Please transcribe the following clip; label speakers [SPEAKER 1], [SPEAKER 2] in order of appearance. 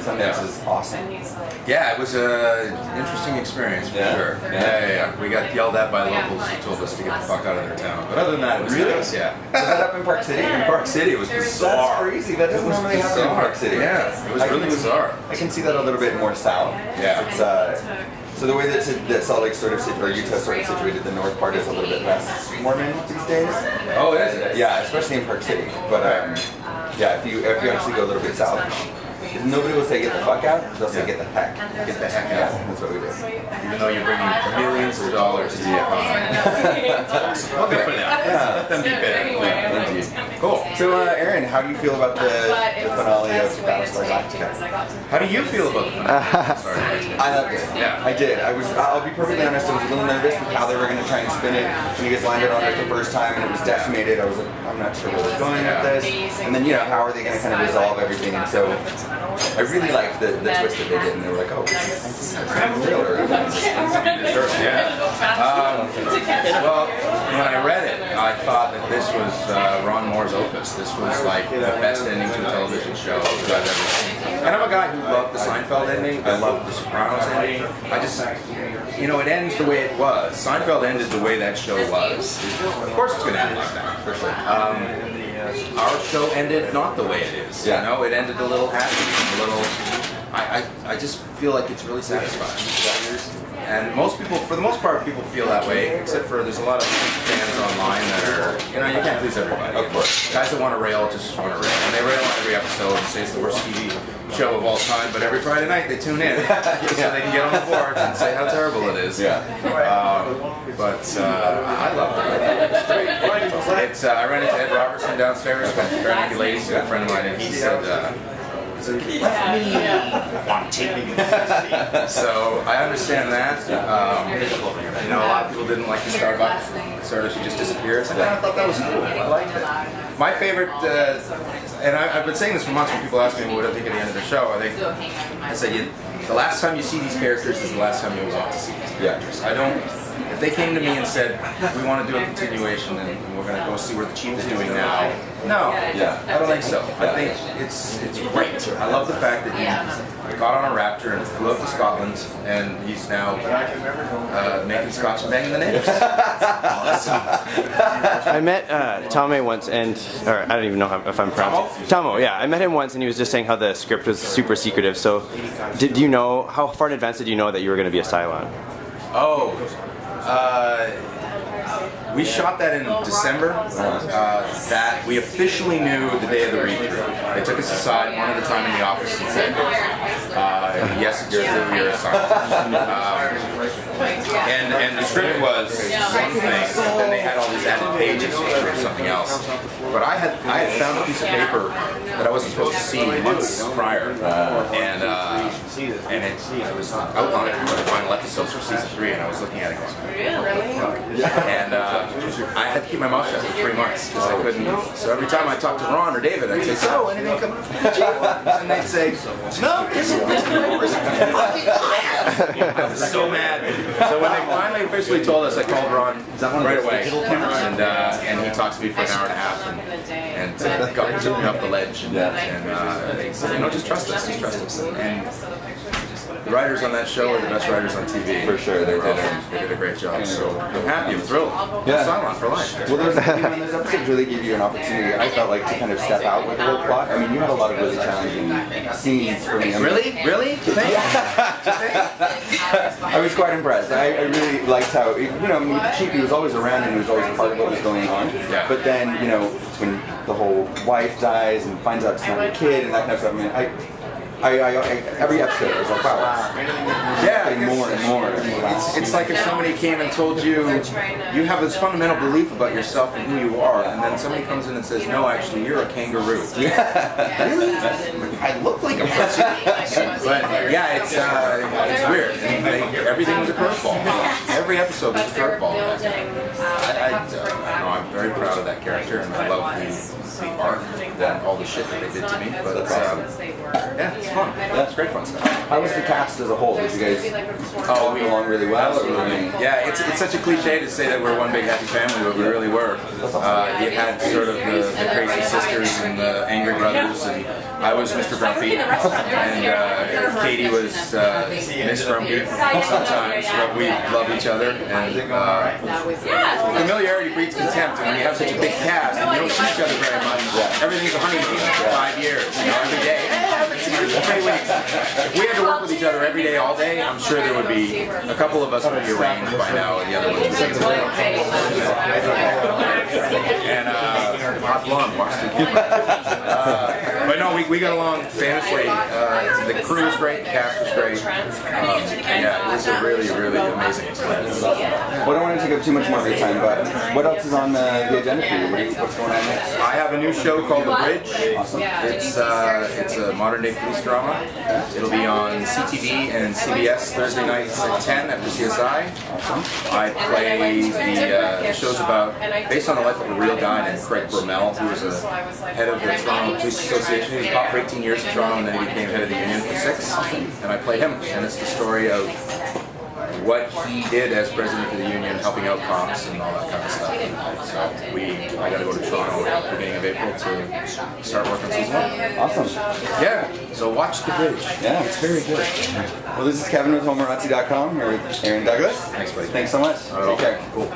[SPEAKER 1] Sundance is awesome.
[SPEAKER 2] Yeah, it was an interesting experience for sure. Yeah. We got yelled at by locals who told us to get the fuck out of their town. But other than that, it was nice, yeah.
[SPEAKER 1] Was that up in Park City?
[SPEAKER 2] In Park City, it was bizarre.
[SPEAKER 1] That's crazy. That doesn't normally happen in Park City.
[SPEAKER 2] Yeah, it was really bizarre.
[SPEAKER 1] I can see that a little bit more south.
[SPEAKER 2] Yeah.
[SPEAKER 1] It's, so the way that Salt Lake sort of or Utah sort of situated, the north part is a little bit less Mormon these days.
[SPEAKER 2] Oh, is it?
[SPEAKER 1] Yeah, especially in Park City. But yeah, if you actually go a little bit south, nobody will say get the fuck out. They'll say get the heck.
[SPEAKER 2] Get the heck out.
[SPEAKER 1] That's what we do.
[SPEAKER 2] Even though you're bringing millions of dollars to the economy. Well, good for them.
[SPEAKER 1] Yeah.
[SPEAKER 2] Let them be better. Cool.
[SPEAKER 1] So, Aaron, how do you feel about the finale of Battlestar Galactica?
[SPEAKER 2] How do you feel about the finale?
[SPEAKER 1] I loved it.
[SPEAKER 2] Yeah.
[SPEAKER 1] I did. I'll be perfectly honest, I was a little nervous with how they were going to try and spin it. When you guys landed on Earth the first time and it was decimated, I was like, I'm not sure where they're going with this. And then, how are they going to kind of resolve everything? And so, I really liked the twist that they did, and they were like, oh, this is real.
[SPEAKER 2] Yeah. Well, when I read it, I thought that this was Ron Moore's opus. This was like the best ending to a television show that I've ever seen. And I'm a guy who loved the Seinfeld ending. I loved the Sopranos ending. I just, it ends the way it was. Seinfeld ended the way that show was. Of course it's going to end like that, for sure. Our show ended not the way it is.
[SPEAKER 1] Yeah.
[SPEAKER 2] It ended a little happy, a little. I just feel like it's really satisfying. And most people, for the most part, people feel that way, except for there's a lot of fans online that are, you can't please everybody.
[SPEAKER 1] Of course.
[SPEAKER 2] Guys that want to rail just want to rail. And they rail on every episode and say it's the worst TV show of all time, but every Friday night they tune in so they can get on the boards and say how terrible it is.
[SPEAKER 1] Yeah.
[SPEAKER 2] I loved it. I ran into Ed Robertson downstairs, Bernie Gilades, a friend of mine, and he said, on TV. So I understand that. A lot of people didn't like the Starbucks. Sort of, she just disappears. And I thought that was cool. I liked it. My favorite, and I've been saying this for months when people ask me what I think at the end of the show. I say the last time you see these characters is the last time you'll want to see these characters. If they came to me and said, we want to do a continuation and we're going to go see where the chief is doing now, no, I don't think so. I think it's great. I love the fact that he got on a Raptor and flew up to Scotland and he's now making scotch and banging the natives. Awesome.
[SPEAKER 3] I met Tame once, or I don't even know if I'm pronouncing Tamo, yeah. I met him once and he was just saying how the script was super secretive. So, do you know, how far in advance did you know that you were going to be a Cylon?
[SPEAKER 2] Oh. We shot that in December. That we officially knew the day of the read-through. They took us aside one at a time in the office and said, "Yes, it's true, you're a Cylon." And the script was one thing, and then they had all these added pages for something else. But I had found a piece of paper that I wasn't supposed to see months prior, and it was outlined for the final episodes for season 3, and I was looking at it going, and I had to keep my mouth shut for 3 months because I couldn't. So every time I talked to Ron or David, I'd say, "So, anything come from the chief?" And they'd say, "No, it's I was so mad. So when they finally officially told us, I called Ron right away, and he talked to me for an hour and a half, and took me off the ledge, and he said, "Just trust us, And the writers on that show are the best writers on TV.
[SPEAKER 1] For sure,
[SPEAKER 2] they did a great job. So I'm happy, I'm thrilled. Cylon for life.
[SPEAKER 1] Well, those episodes really give you an opportunity, I felt like, to kind of step out with the whole plot. I mean, you had a lot of really challenging scenes for me.
[SPEAKER 2] Really? Do you think?
[SPEAKER 1] I was quite impressed. I really liked how, the chief, he was always around and he was always part of what was going on.
[SPEAKER 2] Yeah.
[SPEAKER 1] But then, when the whole wife dies and finds out it's not her kid and that kind of stuff, I mean, every episode I was like, wow, getting more and more.
[SPEAKER 2] It's like if somebody came and told you have this fundamental belief about yourself and who you are, and then somebody comes in and says, "No, actually, you're a kangaroo." Really? I look like a person. But yeah, it's weird. Everything was a curveball. Every episode was a curveball. I'm very very proud of that character, and I love the arc and all the shit that they did to me. But yeah, it's fun. Yeah, it's great fun stuff.
[SPEAKER 1] How was the cast as a whole? Did you guys
[SPEAKER 2] Oh,
[SPEAKER 1] get along really well?
[SPEAKER 2] Yeah, it's such a cliche to say that we're one big happy family, but we really were. You had sort of the crazy sisters and the angry brothers, and I was Mr. Grumpy, and Katie was Miss Grumpy sometimes, but we love each other, and familiarity breeds contempt, and when you have such a big cast and you don't see each other very much, everything's a honeymoon for 5 years, you know, every day. 3 weeks. If we had to work with each other every day, all day, I'm sure there would be a couple of us would be arranged by now, and the other ones would be and hot blonde, but no, we got along famously. The crew was great, the cast was great. Yeah, it was a really, really amazing experience.
[SPEAKER 1] Well, I don't want to take up too much more of your time, but what else is on the agenda for you? What's going on next?
[SPEAKER 2] I have a new show called The Bridge.
[SPEAKER 1] Awesome.
[SPEAKER 2] It's a modern day police drama. It'll be on CTV and CBS Thursday nights at 10 after CSI. I play the show's based on the life of a real guy named Craig Bromell, who was a head of the Toronto Police Association. He was caught for 18 years in Toronto, and then he became head of the union for 6. And I play him, and it's the story of what he did as president of the union, helping out cops and all that kind of stuff. So I got to go to Toronto at the beginning of April to start working on season 1.
[SPEAKER 1] Awesome.
[SPEAKER 2] Yeah, so watch The Bridge.
[SPEAKER 1] Yeah, it's very good. Well, this is Kevin with Homorazzi.com here with Aaron Douglas.
[SPEAKER 2] Thanks, buddy.
[SPEAKER 1] Thanks so much.
[SPEAKER 2] Not at all.
[SPEAKER 1] Take care.
[SPEAKER 2] Cool.